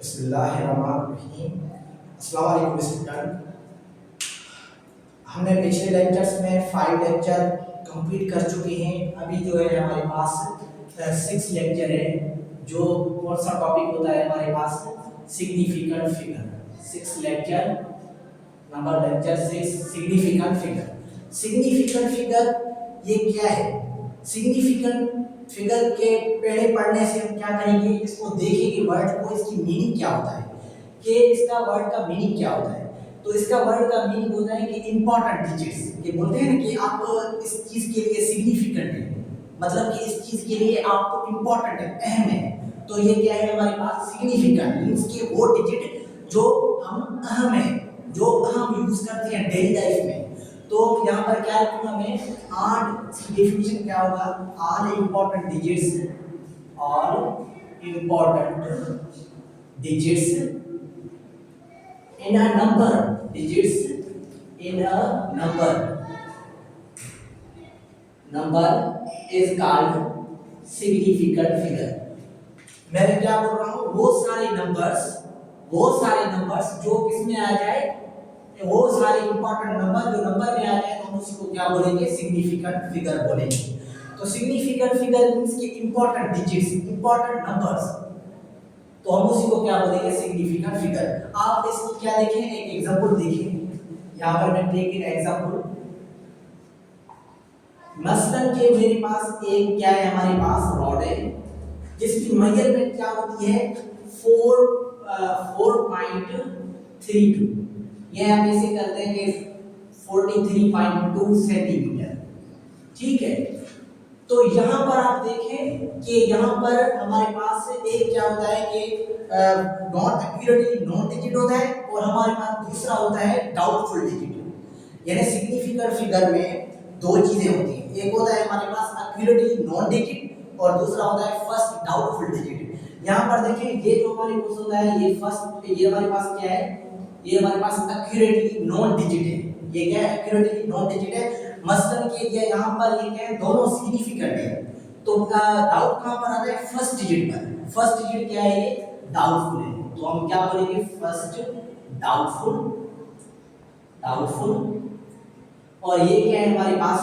बिस्मिल्लाहिर्रहमानिर्रहीम। अस्सलाम वालेकुम स्टूडेंट। हमने पिछले लेक्चर्स में 5 लेक्चर कंप्लीट कर चुके हैं। अभी जो है हमारे पास 6 लेक्चर है। जो कौन सा टॉपिक होता है हमारे पास? Significant figure. 6 lecture, number lecture 6, significant figure. Significant figure ये क्या है? सिग्निफिकेंट फिगर के पहले पढ़ने से हम क्या करेंगे, इसको देखेंगे वर्ड को, इसकी मीनिंग क्या होता है, कि इसका वर्ड का मीनिंग क्या होता है। तो इसका वर्ड का मीनिंग होता है कि इंपॉर्टेंट डिजिट्स। ये बोलते हैं ना कि आप इस चीज के लिए सिग्निफिकेंट है, मतलब कि इस चीज के लिए आप इंपॉर्टेंट है, अहम है। तो ये क्या है हमारे पास? सिग्निफिकेंट मींस के वो डिजिट जो हम अहम है, जो हम यूज करते हैं डेली लाइफ में। तो यहाँ पर क्या लिखूंगा मैं? आठ डेफिनेशन क्या होगा? All important digits, all important digits in a number, digits in a number is called significant figure। मैं क्या बोल रहा हूँ? वो सारे नंबर्स जो किसमें आ जाए, वो सारे इंपॉर्टेंट नंबर जो नंबर में आ जाए, तो हम उसको क्या बोलेंगे? सिग्निफिकेंट फिगर बोलेंगे। तो सिग्निफिकेंट फिगर मींस कि इंपॉर्टेंट डिजिट्स, इंपॉर्टेंट नंबर्स, तो हम उसी को क्या बोलेंगे? Significant figure. आप इसको क्या देखें, एक एग्जांपल देखें। यहाँ पर मैं टेक एन एग्जांपल। मसलन के मेरे पास एक क्या है, हमारे पास रॉड है जिसकी मेजरमेंट क्या होती है? 4.32। ये हम इसे करते हैं कि 43.2 सेंटीमीटर। ठीक है। तो यहाँ पर आप देखें कि यहाँ पर हमारे पास एक क्या होता है कि नॉट एक्यूरेटली नॉन डिजिट होता है, और हमारे पास दूसरा होता है डाउटफुल डिजिट। यानी सिग्निफिकेंट फिगर में दो चीजें होती हैं, एक होता है हमारे पास एक्यूरेटली नॉन डिजिट और दूसरा होता है फर्स्ट डाउटफुल डिजिट। यहाँ पर देखें, ये जो हमारे पास होता है ये फर्स्ट, ये हमारे पास क्या है? ये हमारे पास एक्यूरेटली नॉन डिजिट है। ये क्या है? एक्यूरेटली नॉन डिजिट है। मसलन के लिए यहाँ पर ये क्या है? दोनों सिग्निफिकेंट है। तो डाउट कहाँ पर आता है? फर्स्ट डिजिट पर। फर्स्ट डिजिट क्या है? ये डाउटफुल है। तो हम क्या बोलेंगे? फर्स्ट डाउटफुल, और ये क्या है हमारे पास?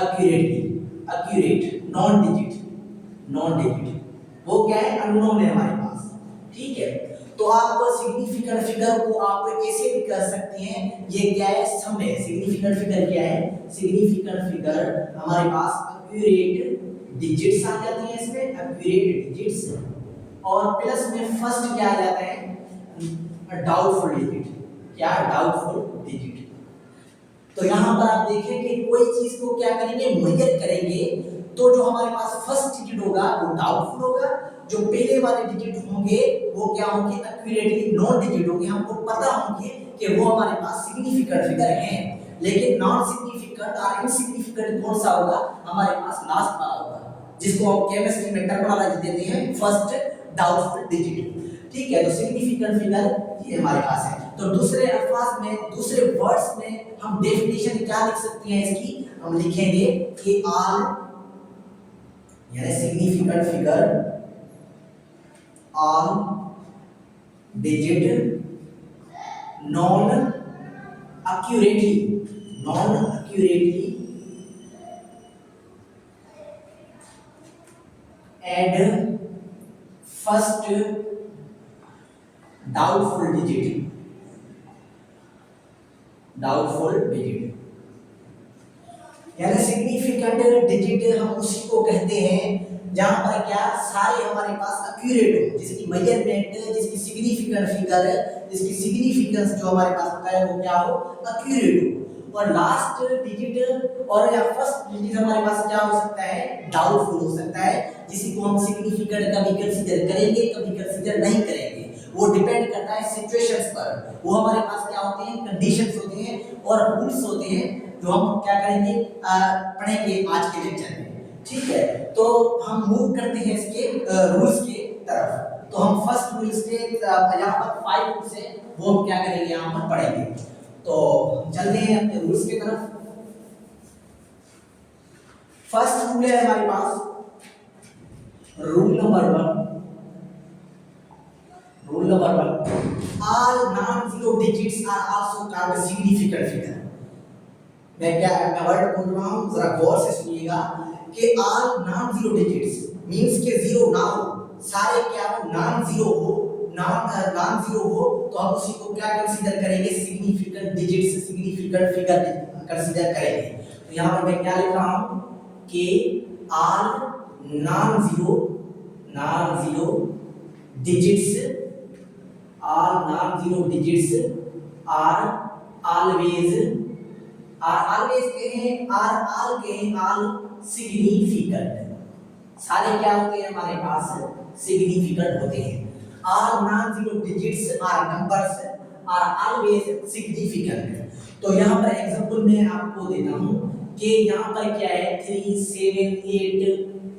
Accurate non digit. वो क्या है? अननोन है हमारे पास। ठीक है। तो आप सिग्निफिकेंट फिगर को आप ऐसे भी कर सकते हैं, ये क्या है? सम है। सिग्निफिकेंट फिगर क्या है? सिग्निफिकेंट फिगर हमारे पास एक्यूरेट डिजिट्स आ जाती हैं, इसमें एक्यूरेट डिजिट्स, और प्लस में फर्स्ट क्या आ जाता है? Doubtful digit. क्या? Doubtful digit. तो यहाँ पर आप देखें कि कोई चीज को क्या करेंगे? मेजर करेंगे, तो जो हमारे पास फर्स्ट डिजिट होगा वो डाउटफुल होगा, जो पहले वाले डिजिट होंगे वो क्या होंगे? एक्यूरेटली नॉन डिजिट होंगे। हमको पता होंगे कि वो हमारे पास सिग्निफिकेंट फिगर हैं। लेकिन नॉन सिग्निफिकेंट और इनसिग्निफिकेंट कौन सा होगा? हमारे पास लास्ट वाला होगा, जिसको हम केमिस्ट्री में टर्मिनोलॉजी देते हैं फर्स्ट डाउटफुल डिजिट। ठीक है। तो सिग्निफिकेंट फिगर ये हमारे पास है। तो दूसरे अल्फाज में, दूसरे वर्ड्स में हम डेफिनेशन क्या लिख सकते हैं इसकी? हम लिखेंगे कि ऑल, यानी significant figure, all digit non accurately and first doubtful digit. यानी सिग्निफिकेंट डिजिट हम उसी को कहते हैं जहां पर क्या सारे हमारे पास एक्यूरेट हो, जिसकी मेजरमेंट, जिसकी सिग्निफिकेंट फिगर, जिसकी सिग्निफिकेंस जो हमारे पास होता है वो क्या हो? एक्यूरेट हो। और लास्ट डिजिट और या फर्स्ट डिजिट हमारे पास क्या हो सकता है? डाउटफुल हो सकता है, जिसको हम सिग्निफिकेंट कभी कंसीडर करेंगे, कभी कंसीडर नहीं करेंगे। वो डिपेंड करता है सिचुएशंस पर। वो हमारे पास क्या होते हैं? कंडीशंस होते हैं और रूल्स होते हैं, जो हम क्या करेंगे? पढ़ेंगे आज के लेक्चर में। ठीक है। तो हम मूव करते हैं इसके रूल्स के तरफ। तो हम फर्स्ट रूल्स के यहाँ पर 5 रूल्स हैं, वो हम क्या करेंगे? यहाँ पर पढ़ेंगे। तो चलते हैं अपने रूल्स की तरफ। फर्स्ट रूल है हमारे पास rule number 1। Rule rule number 1, all non-zero digits are also called significant figure। मैं वर्ड बोल रहा हूँ, जरा गौर से सुनिएगा कि all non-zero digits मींस के जीरो ना हो, सारे क्या हो, नॉन-जीरो हो, नॉन-जीरो हो, तो हम उसी को क्या कंसीडर करेंगे, significant digits, significant figure consider करेंगे। तो यहाँ पर मैं क्या लिख रहा हूँ कि all non-zero digits are always कहें all significant। सारे क्या होते हैं हमारे पास, सिग्निफिकेंट होते हैं। all non-zero digits are numbers are always significant। तो यहाँ पर एग्जांपल मैं आपको देता हूँ कि यहाँ पर क्या है 3, 7, 8,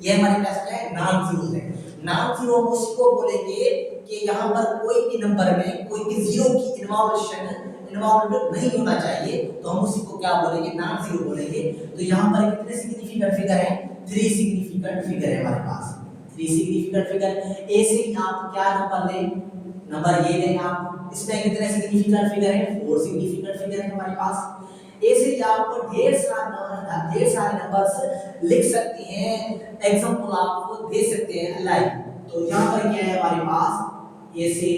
ये हमारे पास क्या है, नॉन जीरो है। नॉन जीरो उसी को बोलेंगे कि यहाँ पर कोई भी नंबर में कोई भी जीरो की इन्वॉल्वमेंट नहीं होना चाहिए, तो हम उसी को क्या बोलेंगे, नॉन जीरो बोलेंगे। तो यहाँ पर कितने सिग्निफिकेंट फिगर है, 3 सिग्निफिकेंट फिगर है हमारे पास, 3 सिग्निफिकेंट फिगर। ऐसे ही आप क्या नंबर लें, नंबर ये लें आप, इसमें कितने सिग्निफिकेंट फिगर है, 4 सिग्निफिकेंट फिगर है हमारे पास। ऐसे ही आप ढेर सारे नंबर्स लिख सकते हैं, एग्जांपल आप दे सकते हैं लाइक। तो यहाँ पर क्या है हमारे पास, ऐसे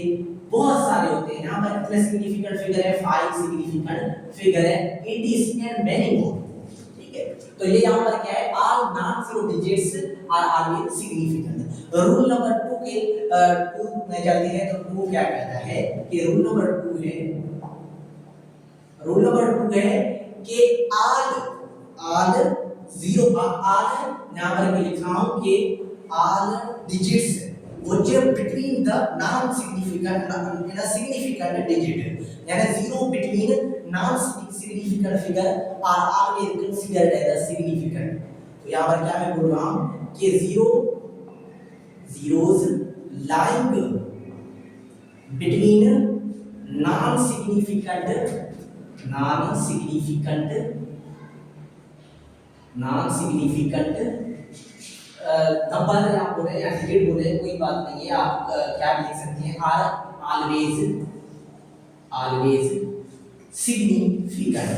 बहुत सारे होते हैं। यहाँ पर कितने सिग्निफिकेंट फिगर है, 5 सिग्निफिकेंट फिगर है, it is and many more. ठीक है, तो ये यहाँ पर क्या है, all nonzero digits are always significant. Rule number 2 के 2 में चलते हैं। तो 2 क्या कहता है कि रूल नंबर 2 है कि ऑल जीरो, यहाँ पर मैं लिख रहा हूँ कि ऑल डिजिट्स वो जो between the non significant and significant digit, यानी zero between non significant figure are always considered as significant. तो यहाँ पर क्या मैं बोल रहा हूँ कि zeros lying between non-significant number आप बोले या डिजिट बोले कोई बात नहीं है, आप क्या लिख सकते हैं, आर ऑलवेज सिग्निफिकेंट।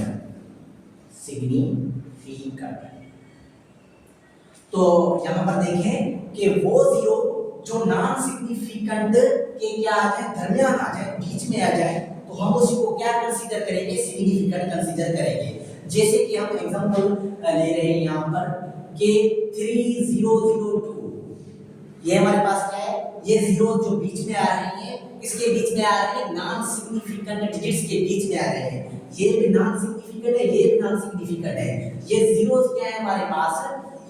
तो यहाँ पर देखें कि वो जीरो जो नॉन सिग्निफिकेंट के क्या आ जाए, दरमियान आ जाए, बीच में आ जाए, तो हम उसी को क्या कंसीडर करेंगे, सिग्निफिकेंट कंसीडर करेंगे। जैसे कि हम एग्जांपल ले रहे हैं यहाँ पर कि 3002, ये हमारे पास क्या है, ये जीरो जो बीच में आ रहे हैं, इसके बीच में आ रहे हैं, नॉन सिग्निफिकेंट डिजिट्स के बीच में आ रहे हैं। ये भी नॉन सिग्निफिकेंट है, ये भी नॉन सिग्निफिकेंट है। ये जीरोस क्या है हमारे पास,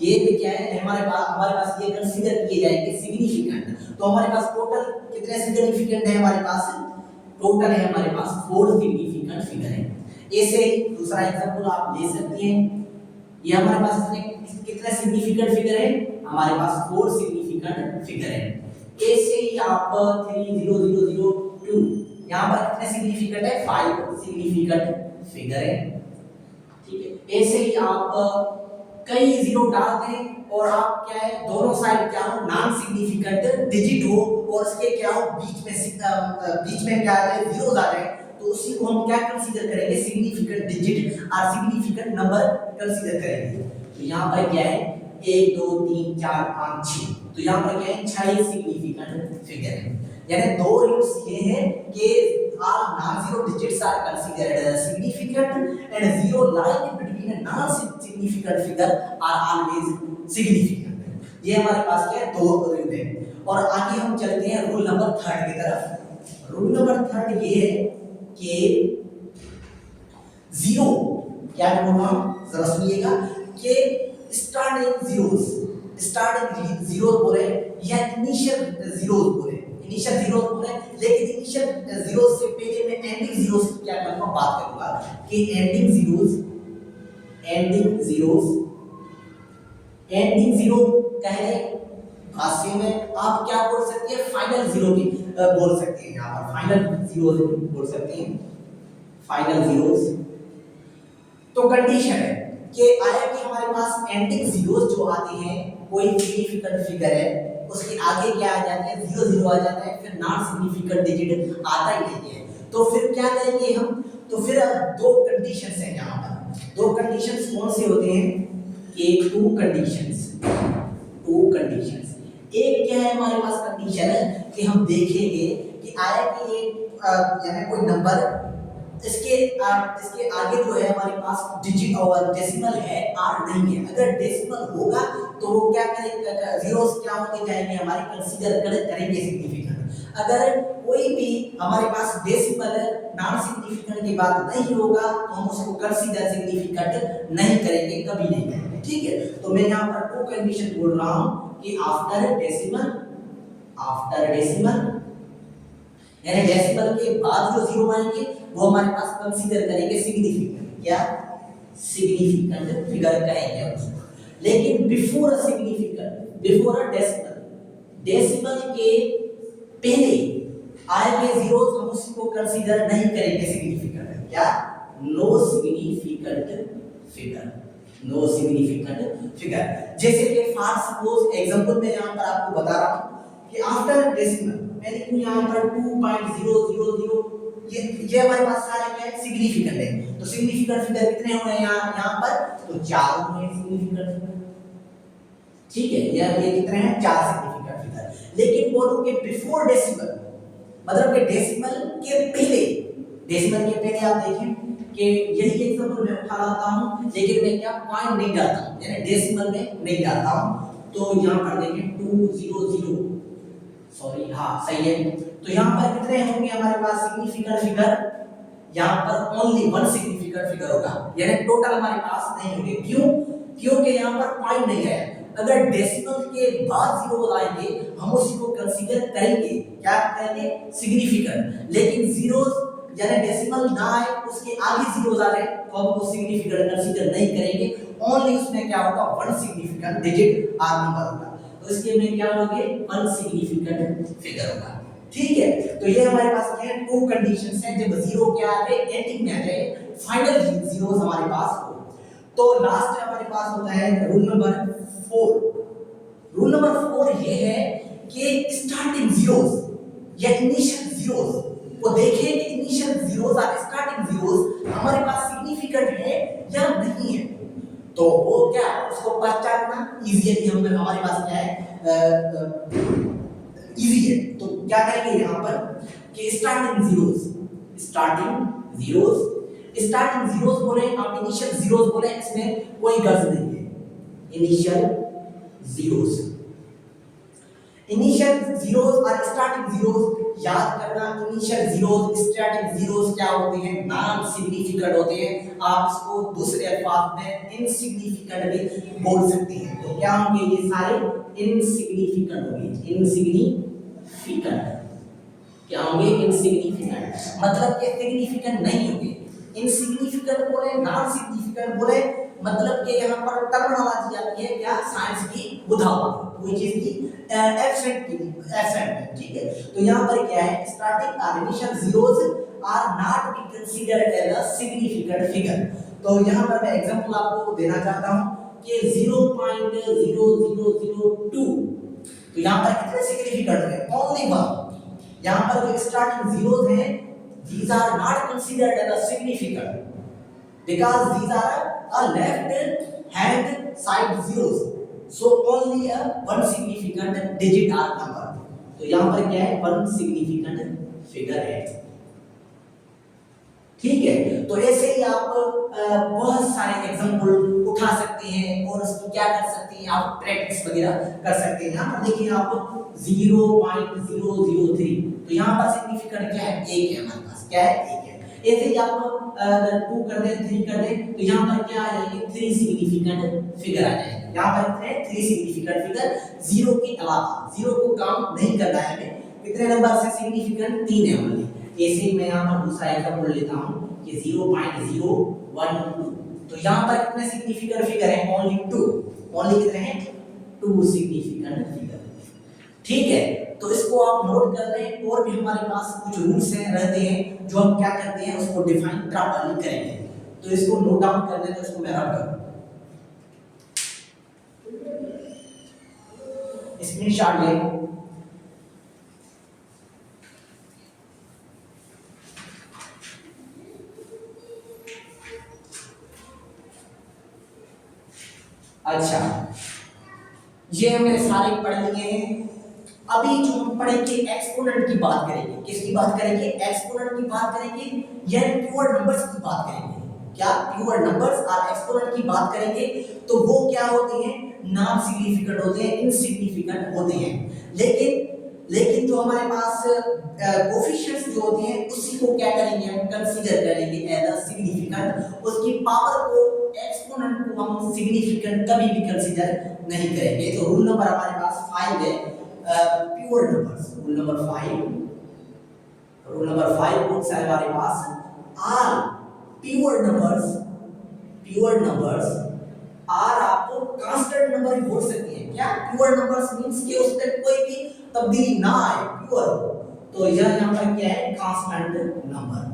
ये भी क्या है हमारे पास ये कंसीडर किए जाएंगे सिग्निफिकेंट। तो हमारे पास टोटल कितने सिग्निफिकेंट है, हमारे पास टोटल है हमारे पास 4 सिग्निफिकेंट फिगर है। ऐसे ही दूसरा एग्जांपल आप ले सकते हैं, ये हमारे पास कितने सिग्निफिकेंट फिगर है, हमारे पास 4 सिग्निफिकेंट फिगर है। ऐसे ही आप 3002, यहाँ पर कितने सिग्निफिकेंट है, 5 सिग्निफिकेंट फिगर है। ठीक है, ऐसे ही आप कई जीरो डाल दें और आप क्या है, दोनों साइड क्या हो, नॉन सिग्निफिकेंट डिजिट हो और इसके क्या हो, बीच में क्या आ जाए, जीरोस आ जाए, तो उसी को हम क्या कंसीडर करेंगे, सिग्निफिकेंट डिजिट और सिग्निफिकेंट नंबर कंसीडर करेंगे। तो यहाँ पर क्या है, 1 2 3 4 5 6, तो यहाँ पर क्या है, 6 सिग्निफिकेंट फिगर है। यानी दो रूल्स ये हैं कि all non-zero digits are considered as significant and zero lying between a non-significant figure are always significant। ये हमारे पास क्या है, दो रूल है। और आगे हम चलते हैं रूल नंबर 3 की तरफ। रूल नंबर 3 ये है कि जीरो, क्या बोल रहा हूं जरा सुनिएगा, कि स्टार्टिंग जीरोस बोले या इनिशियल जीरोस बोले, लेकिन इनिशियल जीरोस से पहले मैं एंडिंग जीरोस की क्या करूंगा, बात करूंगा कि एंडिंग जीरो कहे भाषा में आप क्या बोल सकते हैं, फाइनल जीरो भी बोल सकते हैं। यहाँ पर फाइनल जीरोस बोल सकते हैं, फाइनल जीरोस। तो कंडीशन है कि आया कि हमारे पास एंडिंग जीरोस जो आते हैं, कोई सिग्निफिकेंट फिगर है, उसकी आगे क्या आ जाता है, 0 0 आ जाता है, फिर नॉन सिग्निफिकेंट डिजिट आता ही नहीं है। तो फिर क्या करेंगे हम, तो फिर अब दो कंडीशंस हैं यहाँ पर। दो कंडीशंस कौन से होते हैं कि टू कंडीशंस। एक क्या है हमारे पास कंडीशन कि हम देखेंगे कि आया कि एक यानी कोई नंबर इसके आगे जो है हमारे पास डिजिट और डेसिमल है, आर नहीं है। अगर डेसिमल होगा तो वो क्या करेंगे, जीरोस क्या होते जाएंगे हमारे, कंसीडर करेंगे सिग्निफिकेंट। अगर कोई भी हमारे पास डेसिमल नॉन सिग्निफिकेंट की बात नहीं होगा तो हम उसको कंसीडर सिग्निफिकेंट नहीं करेंगे, कभी नहीं करेंगे। ठीक है, तो मैं यहाँ पर टू कंडीशन बोल रहा हूँ कि आफ्टर डेसिमल यानी डेसिमल के बाद जो जीरो आएंगे वो हमारे पास कंसीडर करेंगे सिग्निफिकेंट, क्या सिग्निफिकेंट फिगर कहेंगे उसको। लेकिन बिफोर अ डेसिमल के पहले आएंगे जीरोस, हम उसको कंसीडर नहीं करेंगे सिग्निफिकेंट, क्या नो सिग्निफिकेंट फिगर। जैसे कि फॉर सपोज एग्जांपल में यहाँ पर आपको बता रहा हूँ कि आफ्टर डेसिमल मैं लिखूं यहाँ पर 2.000, ये हमारे पास सारे क्या है, सिग्निफिकेंट है। तो सिग्निफिकेंट फिगर कितने हुए हैं यहाँ पर, तो 4 हुए सिग्निफिकेंट फिगर। ठीक है, ये कितने हैं, 4 सिग्निफिकेंट फिगर। लेकिन बोलूं कि बिफोर डेसिमल मतलब कि डेसिमल के पहले आप देखें कि यही एग्जांपल मैं उठा लाता हूं, लेकिन मैं क्या पॉइंट नहीं डालता हूं, यानी डेसिमल में नहीं डालता हूं। तो यहां पर देखें 200, सॉरी हाँ सही है। तो यहाँ पर कितने होंगे हमारे पास सिग्निफिकेंट फिगर, यहाँ पर ओनली 1 सिग्निफिकेंट फिगर होगा, यानी टोटल हमारे पास नहीं होंगे। क्यों, क्योंकि यहाँ पर पॉइंट नहीं है। अगर डेसिमल के बाद जीरो आएंगे हम उसी को कंसीडर करेंगे, क्या करेंगे, सिग्निफिकेंट। लेकिन जीरोस यानी डेसिमल ना आए उसके आगे जीरोस आ जाए तो हम वो सिग्निफिकेंट कंसीडर नहीं करेंगे। ओनली उसमें क्या होगा, 1 सिग्निफिकेंट डिजिट आर नंबर होगा, तो इसके में क्या होंगे, 1 सिग्निफिकेंट फिगर होगा। ठीक है, तो ये हमारे पास क्या है, टू कंडीशंस हैं। जब जीरो क्या आ जाए, एंडिंग में आ जाए, फाइनल जीरोस हमारे पास हो। तो लास्ट हमारे पास होता है रूल नंबर 4 ये है कि स्टार्टिंग जीरोस या इनिशियल जीरोस को देखें कि इनिशियल जीरोस और स्टार्टिंग जीरोस हमारे पास सिग्निफिकेंट है या नहीं है। तो वो क्या, उसको पहचानना इजीली हमारे पास क्या है, इजी है। तो क्या करेंगे यहाँ पर कि स्टार्टिंग जीरोस बोले, आप इनिशियल जीरोस बोले, इसमें कोई गर्ज नहीं है। इनिशियल जीरोस और स्टार्टिंग जीरोस याद करना। इनिशियल जीरोस, स्टार्टिंग जीरोस क्या होते हैं, नॉन सिग्निफिकेंट होते हैं। आप इसको दूसरे अल्फाज में इनसिग्निफिकेंट भी बोल सकते हैं। तो क्या होंगे, ये सारे इनसिग्निफिकेंट होंगे। क्या होंगे, इनसिग्निफिकेंट, मतलब कि सिग्निफिकेंट नहीं होंगे। इनसिग्निफिकेंट बोले, नॉन सिग्निफिकेंट बोले, मतलब कि यहाँ पर टर्मिनोलॉजी आती है क्या, साइंस की बुधावत, कोई चीज की एब्सेंट। ठीक है, तो यहाँ पर क्या है, स्टार्टिंग और initial zeros are not be considered as a significant figure. तो यहाँ पर मैं एग्जांपल आपको देना चाहता हूँ कि 0.0002, तो यहाँ पर कितने सिग्निफिकेंट है, ओनली 1। यहाँ पर जो स्टार्टिंग जीरोस हैं, these are not considered as a significant because these are a left hand side zeros, so only a 1 significant digit are number। तो यहाँ पर क्या है, 1 significant figure है। ठीक है, तो ऐसे ही आप बहुत सारे एग्जांपल उठा सकते हैं और उसको क्या कर सकते हैं, आप प्रैक्टिस वगैरह कर सकते हैं। यहाँ पर देखिए आप 0.003, तो यहाँ पर सिग्निफिकेंट क्या है, 1 है हमारे पास, क्या है, 1 है। ऐसे ही आप 2 कर दें, 3 कर दें, तो यहाँ पर क्या आ जाएंगे, 3 सिग्निफिकेंट फिगर आ जाएंगे। यहाँ पर कितने, 3 सिग्निफिकेंट फिगर, जीरो के अलावा, जीरो को काउंट नहीं करना है हमें। कितने नंबर से सिग्निफिकेंट, 3 है हमारे। ऐसे ही मैं यहाँ पर दूसरा एग्जांपल लेता हूँ कि 0.012, तो यहाँ पर कितने सिग्निफिकेंट फिगर है, ओनली 2। ओनली कितने हैं, 2 सिग्निफिकेंट फिगर। ठीक है, तो इसको आप नोट कर लें। और भी हमारे पास कुछ रूल्स हैं, रहते हैं, जो हम क्या करते हैं, उसको डिफाइन प्रॉपर्ली करेंगे। तो इसको नोट डाउन कर लें, तो इसको मैं रब करूँ। स्क्रीनशॉट लें। अच्छा, ये हमने सारे पढ़ लिए हैं। अभी जो हम पढ़ेंगे एक्सपोनेंट की बात करेंगे। किसकी बात करेंगे? एक्सपोनेंट की बात करेंगे, यानी प्योर नंबर्स की बात करेंगे। क्या? प्योर नंबर्स और एक्सपोनेंट की बात करेंगे। तो वो क्या होते हैं? नॉन सिग्निफिकेंट होते हैं, इनसिग्निफिकेंट होते हैं। लेकिन जो हमारे पास कोफिशिएंट्स जो होते हैं उसी को क्या करेंगे? हम कंसीडर करेंगे एज अ सिग्निफिकेंट। उसकी पावर को, एक्सपोनेंट को हम सिग्निफिकेंट कभी भी कंसीडर नहीं करेंगे। तो रूल नंबर हमारे पास 5 है, pure numbers. Rule number 5 rules है हमारे पास। ऑल प्योर नंबर्स आर आपको कांस्टेंट नंबर भी बोल सकते हैं। क्या? प्योर नंबर्स मींस कि उसमें कोई भी तब्दीली ना आए, प्योर। तो यह यहां पर क्या है? Constant number.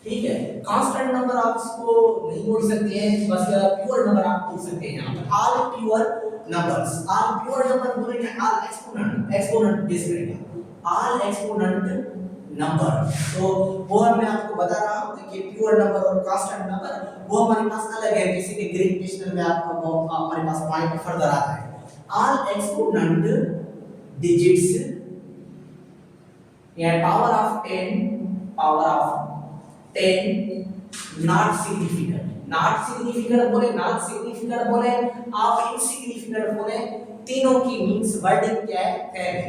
ठीक है, कांस्टेंट नंबर आप इसको नहीं बोल सकते हैं, बस प्योर नंबर आप बोल सकते हैं। यहां पर ऑल प्योर नंबर बोलेंगे, ऑल एक्सपोनेंट बेस करेगा, ऑल एक्सपोनेंट नंबर। तो वो मैं आपको बता रहा हूं कि प्योर नंबर और कांस्टेंट नंबर वो हमारे पास अलग है। जैसे कि ग्रेविटेशनल में आपको हमारे पास पॉइंट फर्दर आता है। ऑल एक्सपोनेंट डिजिट्स या पावर ऑफ 10 नॉट सिग्निफिकेंट बोले आप इनसिग्निफिकेंट बोले, तीनों की मींस वर्डिंग क्या है? सेम है।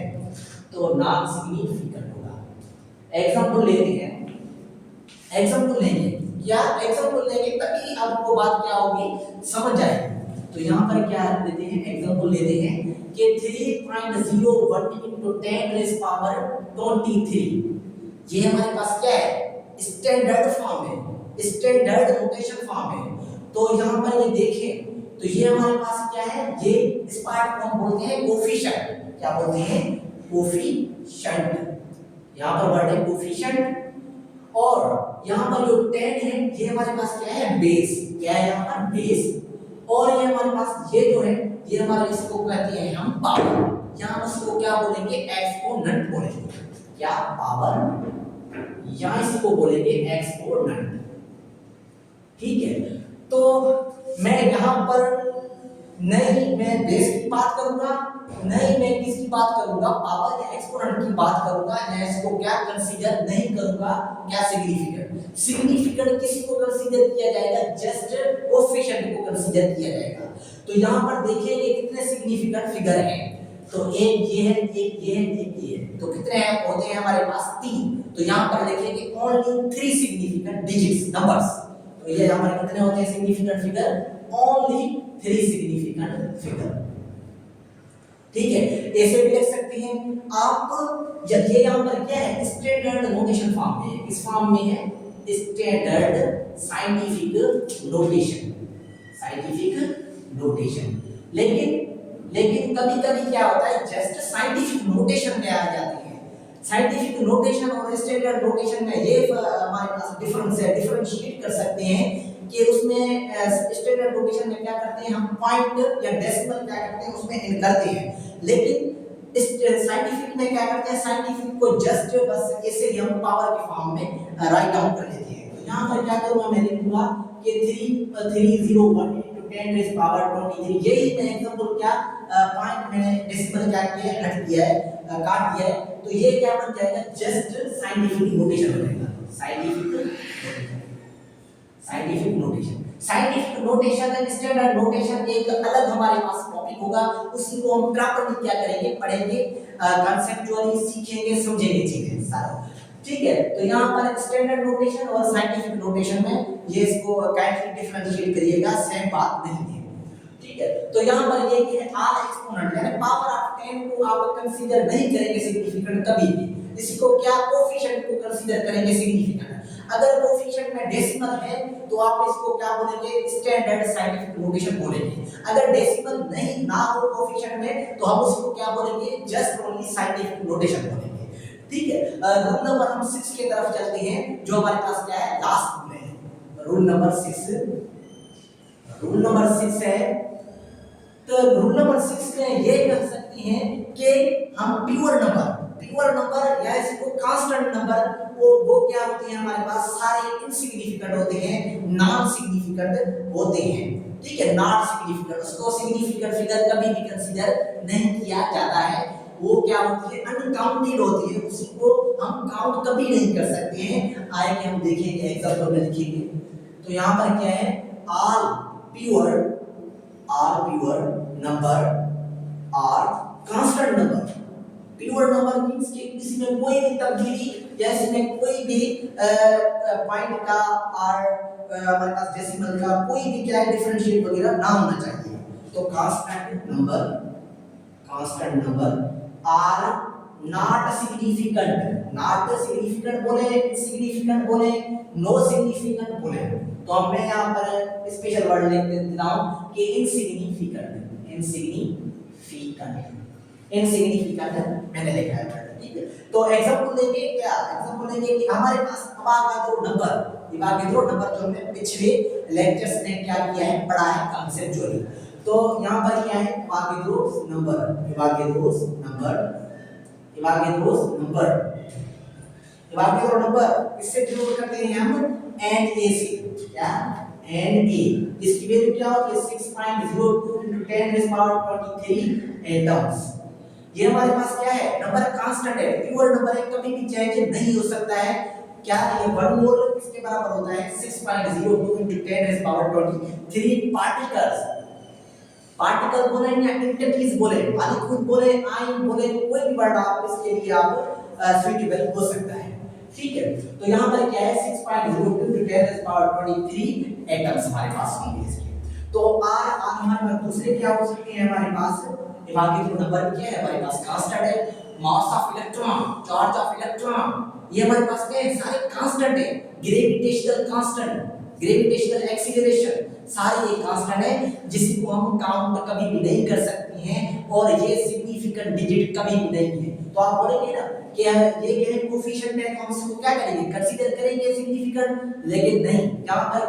तो नॉन सिग्निफिकेंट होगा। एग्जांपल लेते हैं, एग्जांपल लेंगे तभी आपको बात क्या होगी? समझ आएगी। तो यहाँ पर क्या लेते हैं? एग्जांपल लेते हैं कि 3.01 into 10 raised power 23, ये हमारे पास क्या है? स्टैंडर्ड फॉर्म है, स्टैंडर्ड नोटेशन फॉर्म है। तो यहाँ पर ये देखें तो ये हमारे पास क्या है? ये इस पार्ट को हम बोलते हैं कोफिशिएंट। क्या बोलते हैं? कोफिशिएंट। यहाँ पर वर्ड है कोफिशिएंट। और यहाँ पर जो 10 है ये हमारे पास क्या है? बेस। क्या है यहाँ पर? बेस। और ये हमारे पास ये जो है ये हमारे इसको कहते हैं हम पावर। यहाँ उसको क्या बोलेंगे? एक्सपोनेंट बोलेंगे। क्या? पावर। यहाँ इसको बोलेंगे एक्सपोनेंट। ठीक है, तो मैं यहाँ पर नहीं मैं बेस की बात करूंगा, नहीं मैं किसकी बात करूंगा? पावर या एक्सपोनेंट की बात करूंगा। मैं इसको क्या कंसीडर नहीं करूंगा? क्या? सिग्निफिकेंट किसी को कंसीडर किया जाएगा? जस्ट कोफिशिएंट को कंसीडर किया जाएगा। तो यहाँ पर देखिए कितने सिग्निफिकेंट फिगर हैं। तो एक ये है, एक ये है, एक ये है। तो कितने हैं? होते हैं हमारे पास 3। तो यहाँ पर देखिए ओनली 3 सिग्निफिकेंट डिजिट्स नंबर्स। तो ये यहाँ पर कितने होते हैं significant figure? Only 3 significant figure. ठीक है, ऐसे भी लिख सकते हैं आप। ये यहाँ पर क्या है? स्टैंडर्ड नोटेशन फॉर्म में है। किस फॉर्म में है? Standard scientific notation. लेकिन कभी-कभी क्या होता है? जस्ट साइंटिफिक नोटेशन में आ जाते हैं। साइंटिफिक नोटेशन और स्टैंडर्ड नोटेशन में ये हमारे पास डिफरेंस है। डिफरेंशिएट कर सकते हैं कि उसमें स्टैंडर्ड नोटेशन में क्या करते हैं हम? पॉइंट या डेसिमल क्या करते हैं उसमें इन करते हैं। लेकिन इस साइंटिफिक में क्या करते हैं? साइंटिफिक को जस्ट बस ऐसे ही हम पावर के फॉर्म में राइट डाउन कर लेते हैं। तो यहाँ पर क्या करूँगा? मैं लिखूंगा कि 301 10 रेज़ पावर 23। यही मैं एग्जांपल क्या पॉइंट मैंने डेसिमल क्या किया है? हट दिया है, काट दिया है। तो ये क्या बन जाएगा? जस्ट साइंटिफिक नोटेशन हो जाएगा। Scientific notation and standard notation एक अलग हमारे पास टॉपिक होगा। उसी को हम प्रॉपर्ली क्या करेंगे? पढ़ेंगे, कांसेप्चुअली सीखेंगे, समझेंगे चीजें सारा। ठीक है, तो यहाँ पर स्टैंडर्ड नोटेशन और साइंटिफिक नोटेशन में ये इसको काइंडली डिफरेंशिएट करिएगा, सेम बात नहीं है। ठीक है, तो यहाँ पर ये कि ऑल एक्सपोनेंट यानी पावर ऑफ 10 को आप कंसीडर नहीं करेंगे सिग्निफिकेंट कभी भी। इसी को क्या? कोफिशिएंट को कंसीडर करेंगे सिग्निफिकेंट। अगर कोफिशिएंट में डेसिमल है तो आप इसको क्या बोलेंगे? स्टैंडर्ड साइंटिफिक नोटेशन बोलेंगे। अगर डेसिमल नहीं ना हो कोफिशिएंट में तो हम उसको क्या बोलेंगे? जस्ट ओनली साइंटिफिक नोटेशन बोलेंगे। ठीक है, रूल नंबर हम 6 की तरफ चलते हैं जो हमारे पास क्या है? लास्ट रूल है। रूल नंबर 6 रूल नंबर 6 है, तो रूल नंबर 6 में ये कर सकते हैं कि हम प्योर नंबर या इसको कांस्टेंट नंबर, वो क्या होते हैं हमारे पास, सारे इनसिग्निफिकेंट होते हैं, नॉन सिग्निफिकेंट होते हैं, ठीक है, नॉट सिग्निफिकेंट, उसको सिग्निफिकेंट फिगर कभी भी कंसीडर नहीं किया जाता है, वो क्या होती है, अनकाउंटेड होती है, उसी को हम काउंट कभी नहीं कर सकते हैं। आएंगे हम देखेंगे एग्जांपल में लिखेंगे, तो यहाँ पर क्या है, all pure number are constant number. Pure number means कि इसमें कोई भी तब्दीली या इसमें कोई भी पॉइंट का और हमारे पास डेसिमल का कोई भी क्या डिफरेंशिएट वगैरह ना होना चाहिए। तो constant number are not significant बोले, सिग्निफिकेंट बोले, नो सिग्निफिकेंट बोले, तो मैं यहाँ पर स्पेशल वर्ड लिख देता हूँ कि इनसिग्निफिकेंट मैंने लिखा है, ठीक है। तो एग्जांपल लेंगे कि हमारे पास अवागाद्रो नंबर जो हमने पिछले लेक्चर्स में क्या किया है, पढ़ा है कॉन्सेप्चुअली। तो यहाँ पर क्या है, अवागाद्रो नंबर इससे डिनोट करते हैं हम एंड ए से, क्या एंड ए, इसकी वैल्यू क्या होती है 6.02 into 10⁻23 एटम्स। ये हमारे पास क्या है, नंबर कांस्टेंट है, प्योर नंबर है, कभी भी चेंज नहीं हो सकता है। क्या ये 1 मोल किसके बराबर होता है, 6.02 into 10⁻23 पार्टिकल बोले या एंटिटीज बोले, मॉलिक्यूल बोले, आयन बोले, कोई भी वर्ड आप इसके लिए आप सुइटेबल हो सकता है, ठीक है। तो यहाँ पर क्या है 6.02 into 10⁻23 एटम्स हमारे पास होंगे इसके। तो आर हमारे पास दूसरे क्या हो सकते हैं, हमारे पास अवागाद्रो नंबर क्या है, हमारे पास कांस्टेंट है, mass of electron, charge of electron, ये हमारे पास क्या है, सारे कांस्टेंट है, ग्रेविटेशनल एक्सीलरेशन, सारे ये कांस्टेंट है, जिसको हम काउंट कभी भी नहीं कर सकते हैं, और ये सिग्निफिकेंट डिजिट कभी भी नहीं है। तो आप बोलेंगे ना कि ये क्या है, कोफिशिएंट है, तो हम इसको क्या करेंगे, कंसीडर करेंगे सिग्निफिकेंट, लेकिन नहीं, क्या पर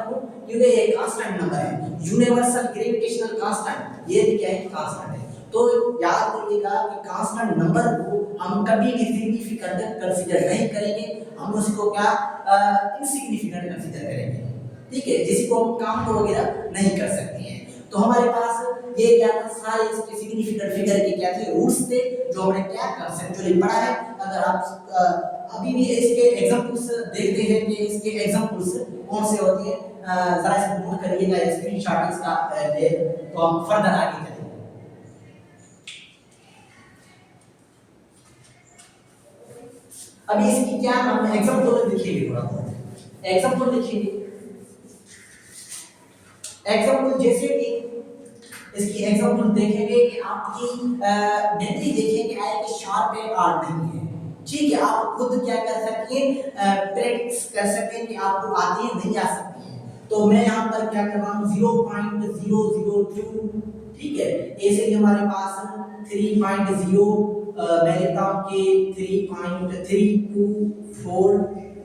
क्योंकि ये कांस्टेंट नंबर है, यूनिवर्सल ग्रेविटेशनल कांस्टेंट, ये भी क्या है, कांस्टेंट है। तो याद रखिएगा कि कांस्टेंट नंबर को हम कभी भी सिग्निफिकेंट कंसीडर नहीं करेंगे, हम उसको क्या इनसिग्निफिकेंट कंसीडर करेंगे, ठीक है, जिसको हम काउंट वगैरह नहीं कर सकते हैं। तो हमारे पास ये क्या था, सारे इसके सिग्निफिकेंट फिगर के क्या थे, रूट्स थे, जो हमने क्या कंसेप्चुअली पढ़ा है। अगर आप अभी भी इसके एग्जांपल्स देखते हैं कि इसके एग्जांपल्स कौन से होते हैं, जरा इसको नोट करिएगा, स्क्रीनशॉट इसका ले, तो हम फर्दर आगे चलेंगे। अभी इसकी क्या हम एग्जांपल लिखेंगे, थोड़ा बहुत एग्जांपल लिखेंगे। एग्जांपल जैसे कि इसकी एग्जांपल देखेंगे कि आपकी मेमोरी देखेंगे आएगी शार्प है और नहीं है, ठीक है। आप खुद क्या कर सकते हैं, प्रैक्टिस कर सकते हैं कि आपको आती है नहीं आ सकती है। तो मैं यहाँ पर क्या कर रहा हूँ 0.002, ठीक है, ऐसे ही हमारे पास 3.0 मैं लिखता हूँ कि 3.324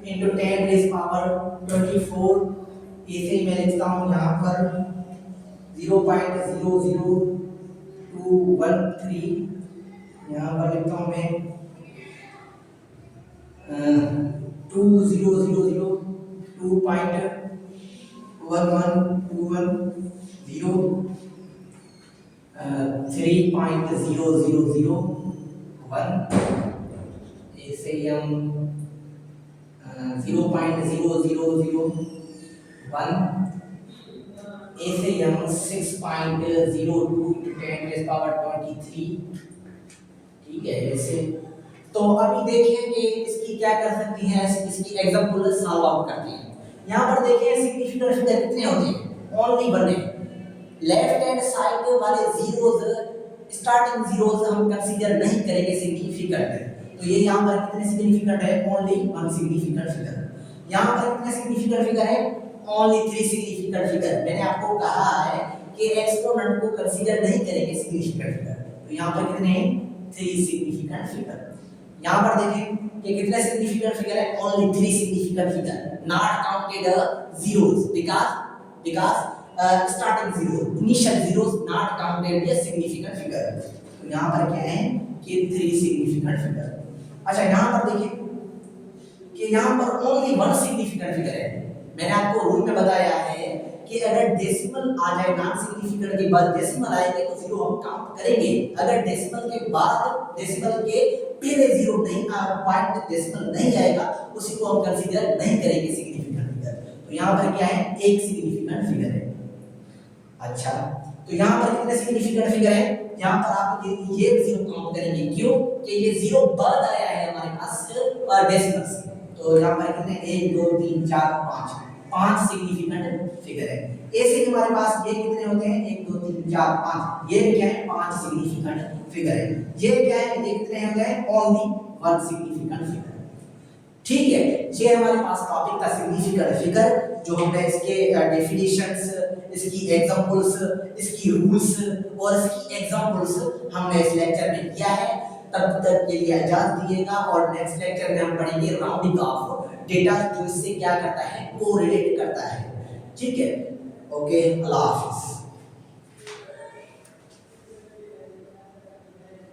into 10⁻24, ऐसे ही मैं लिखता हूँ यहाँ पर 0.00213, यहाँ पर लिखता हूँ मैं 2000 2.11210 3.0001, ऐसे ही हम 0.0001, ऐसे ही हम 6.02 into 10⁻23, ठीक है, ऐसे। तो अभी देखिए कि इसकी क्या कर सकती हैं, इसकी एग्जांपल सॉल्व आउट करते हैं। यहाँ पर देखिए सिग्निफिकेंट फिगर कितने होते हैं, ओनली बने लेफ्ट हैंड साइड वाले जीरोस, स्टार्टिंग जीरोस हम कंसीडर नहीं करेंगे सिग्निफिकेंट है। तो ये यहाँ पर कितने सिग्निफिकेंट है, ओनली 1 सिग्निफिकेंट फिगर। यहाँ पर कितने सिग्निफिकेंट फिगर है, ओनली 3 सिग्निफिकेंट फिगर। मैंने आपको कहा है कि एक्सपोनेंट को कंसीडर नहीं करेंगे सिग्निफिकेंट फिगर, तो यहाँ पर कितने 3 सिग्निफिकेंट फिगर। यहाँ पर देखें कि कितने सिग्निफिकेंट फिगर है, only 3 significant figure, not counted zeros, because starting zero, initial zeros not counted a significant figure. तो यहाँ पर क्या है कि 3 सिग्निफिकेंट फिगर। अच्छा यहाँ पर देखिए कि यहाँ पर ओनली 1 सिग्निफिकेंट फिगर है। मैंने आपको रूल में बताया है कि अगर डेसिमल आ जाए नॉन सिग्निफिकेंट के बाद डेसिमल आएंगे तो जीरो हम काउंट करेंगे। अगर डेसिमल के बाद डेसिमल के पहले जीरो नहीं पॉइंट डेसिमल नहीं आएगा उसी को हम कंसीडर नहीं करेंगे सिग्निफिकेंट फिगर। तो यहाँ पर क्या है, एक सिग्निफिकेंट फिगर है। अच्छा तो यहाँ पर कितने सिग्निफिकेंट फिगर है, यहाँ पर आप ये जीरो काउंट करेंगे, क्यों कि ये जीरो बाद आया है हमारे पास डेसिमल से। तो यहाँ पर कितने 1 2 3 4 5 सिग्निफिकेंट फिगर है। ऐसे हमारे पास ये कितने होते हैं 1 2 3 4 5, ये क्या है 5 सिग्निफिकेंट फिगर है। ये क्या है, ये कितने होते हैं ओनली 1 सिग्निफिकेंट फिगर। ठीक है, ये हमारे पास टॉपिक था सिग्निफिकेंट फिगर, जो हमने इसके डेफिनेशंस, इसकी एग्जांपल्स, इसकी रूल्स और इसकी एग्जांपल्स हमने इस लेक्चर में किया है। तब तक के लिए इजाजत दीजिएगा और नेक्स्ट लेक्चर में हम पढ़ेंगे राउंडिंग ऑफ डेटा, जो इससे क्या करता है कोरिलेट करता है। ठीक है, ओके, अल्लाह हाफिज।